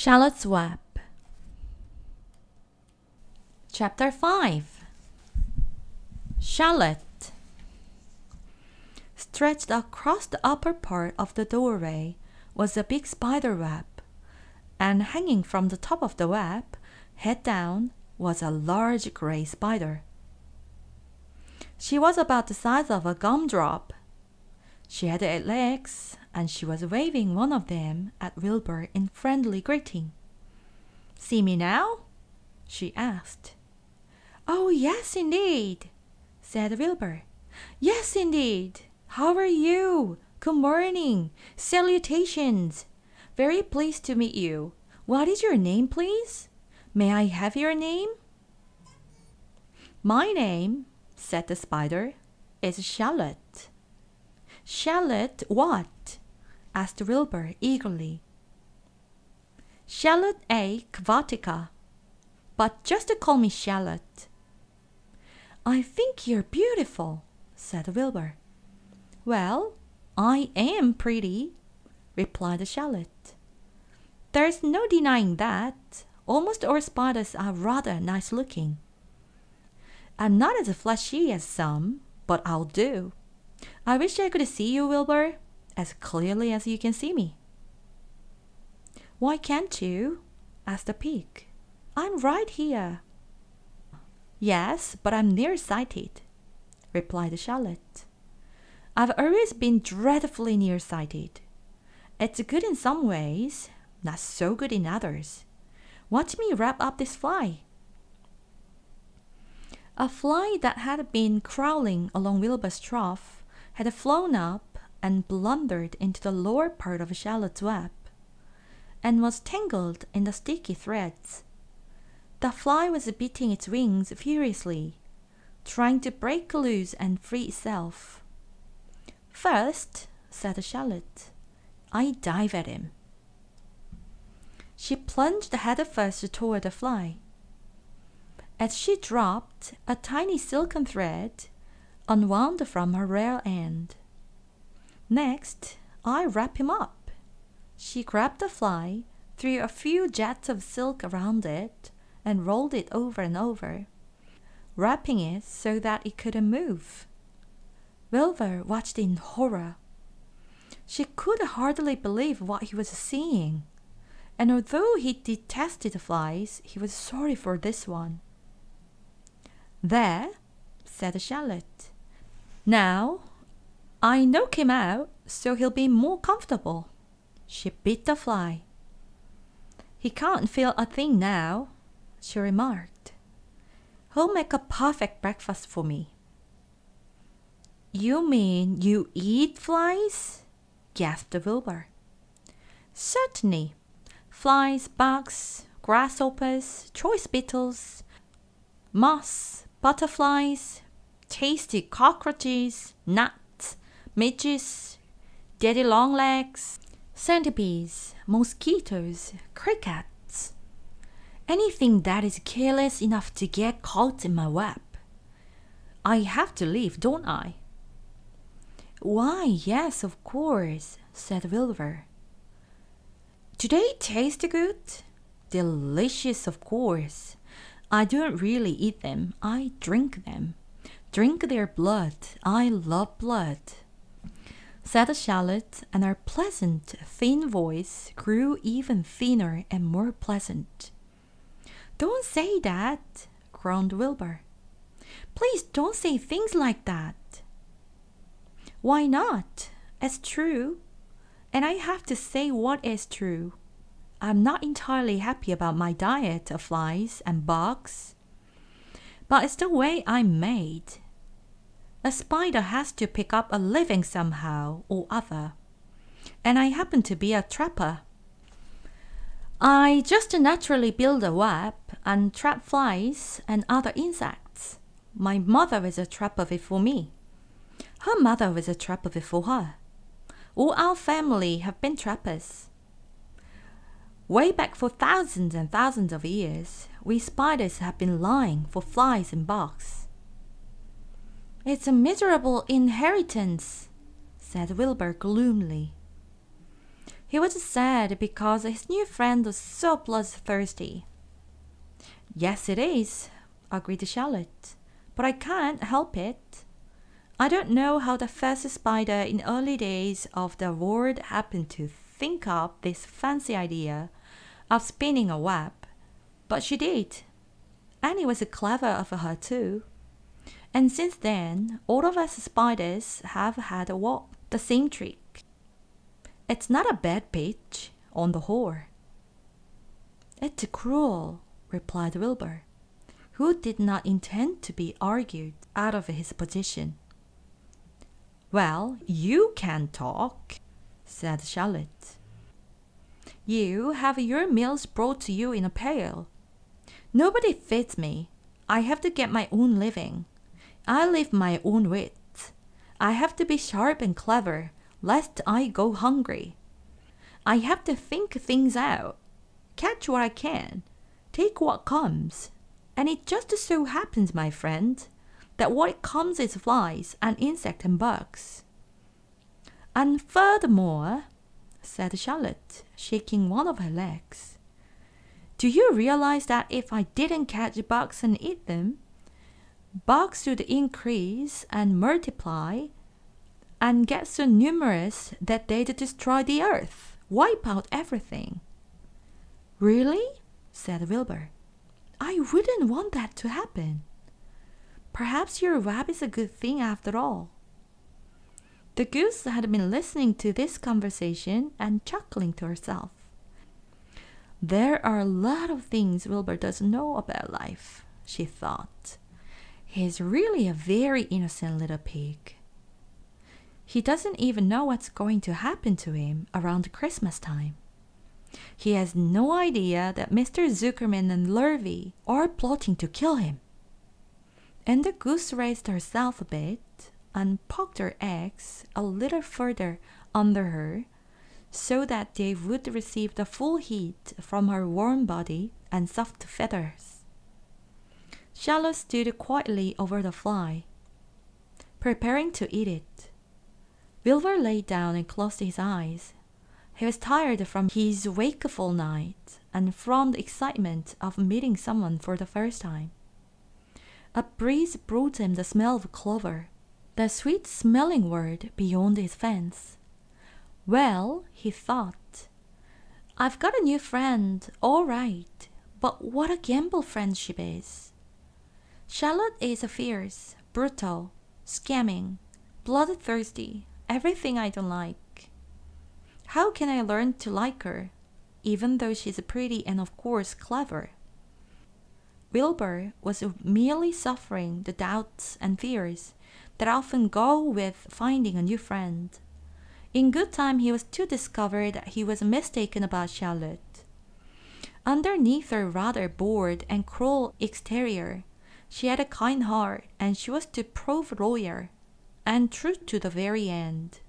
Charlotte's Web. Chapter 5. Charlotte. Stretched across the upper part of the doorway was a big spider web, and hanging from the top of the web, head down, was a large gray spider. She was about the size of a gumdrop. She had 8 legs, and she was waving one of them at Wilbur in friendly greeting. "See me now?" she asked. "Oh, yes, indeed," said Wilbur. "Yes, indeed. How are you? Good morning. Salutations. Very pleased to meet you. What is your name, please? May I have your name?" "My name," said the spider, "is Charlotte." "Charlotte what?" asked Wilbur eagerly. "Charlotte A. Kvatica, but just call me Charlotte." "I think you're beautiful," said Wilbur. "Well, I am pretty," replied Charlotte. "There's no denying that. Almost all spiders are rather nice looking. I'm not as flashy as some, but I'll do. I wish I could see you, Wilbur, as clearly as you can see me." "Why can't you?" asked the pig. "I'm right here." "Yes, but I'm nearsighted," replied Charlotte. "I've always been dreadfully nearsighted. It's good in some ways, not so good in others. Watch me wrap up this fly." A fly that had been crawling along Wilbur's trough had flown up and blundered into the lower part of Charlotte's web, and was tangled in the sticky threads. The fly was beating its wings furiously, trying to break loose and free itself. "First," said Charlotte, "I dive at him." She plunged headfirst toward the fly. As she dropped, a tiny silken thread unwound from her rear end. "Next, I wrap him up." She grabbed the fly, threw a few jets of silk around it, and rolled it over and over, wrapping it so that it couldn't move. Wilbur watched in horror. She could hardly believe what he was seeing, and although he detested flies, he was sorry for this one. "There," said Charlotte. "Now, I knock him out so he'll be more comfortable." She beat the fly. "He can't feel a thing now," she remarked. "He'll make a perfect breakfast for me." "You mean you eat flies?" gasped Wilbur. "Certainly. Flies, bugs, grasshoppers, choice beetles, moths, butterflies, tasty cockroaches, gnats, midges, daddy-long-legs, centipedes, mosquitoes, crickets. Anything that is careless enough to get caught in my web. I have to leave, don't I?" "Why, yes, of course," said Wilbur. "Do they taste good?" "Delicious, of course. I don't really eat them. I drink them. Drink their blood. I love blood," said Charlotte, and her pleasant, thin voice grew even thinner and more pleasant. "Don't say that," groaned Wilbur. "Please don't say things like that." "Why not? It's true. And I have to say what is true. I'm not entirely happy about my diet of flies and bugs, but it's the way I'm made. A spider has to pick up a living somehow or other, and I happen to be a trapper. I just naturally build a web and trap flies and other insects. My mother was a trapper before me. Her mother was a trapper before her. All our family have been trappers. Way back for thousands and thousands of years, we spiders have been lying for flies and bugs." "It's a miserable inheritance," said Wilbur gloomily. He was sad because his new friend was so bloodthirsty. Yes, it is, agreed Charlotte, but I can't help it. I don't know how the first spider in early days of the world happened to think up this fancy idea of spinning a web, but she did, and it was clever of her too. And since then, all of us spiders have had the same trick. It's not a bad pitch, on the whole. It's cruel, replied Wilbur, who did not intend to be argued out of his position. Well, you can talk, said Charlotte. You have your meals brought to you in a pail. Nobody feeds me. I have to get my own living. I live my own wit. I have to be sharp and clever, lest I go hungry. I have to think things out, catch what I can, take what comes. And it just so happens, my friend, that what comes is flies and insects and bugs. And furthermore, said Charlotte, shaking one of her legs, do you realize that if I didn't catch bugs and eat them, bugs would increase and multiply and get so numerous that they'd destroy the earth, wipe out everything? Really? Said Wilbur. I wouldn't want that to happen. Perhaps your web is a good thing after all. The goose had been listening to this conversation and chuckling to herself. There are a lot of things Wilbur doesn't know about life, she thought. He's really a very innocent little pig. He doesn't even know what's going to happen to him around Christmas time. He has no idea that Mr. Zuckerman and Lurvy are plotting to kill him. And the goose raised herself a bit and poked her eggs a little further under her so that they would receive the full heat from her warm body and soft feathers. Charlotte stood quietly over the fly, preparing to eat it. Wilbur lay down and closed his eyes. He was tired from his wakeful night and from the excitement of meeting someone for the first time. A breeze brought him the smell of clover, the sweet-smelling word beyond his fence. Well, he thought, I've got a new friend, all right, but what a gamble friendship is. Charlotte is fierce, brutal, scamming, bloodthirsty, everything I don't like. How can I learn to like her, even though she's pretty and of course clever? Wilbur was merely suffering the doubts and fears that often go with finding a new friend. In good time he was to discover that he was mistaken about Charlotte. Underneath her rather bored and cruel exterior, she had a kind heart, and she was to prove loyal and true to the very end.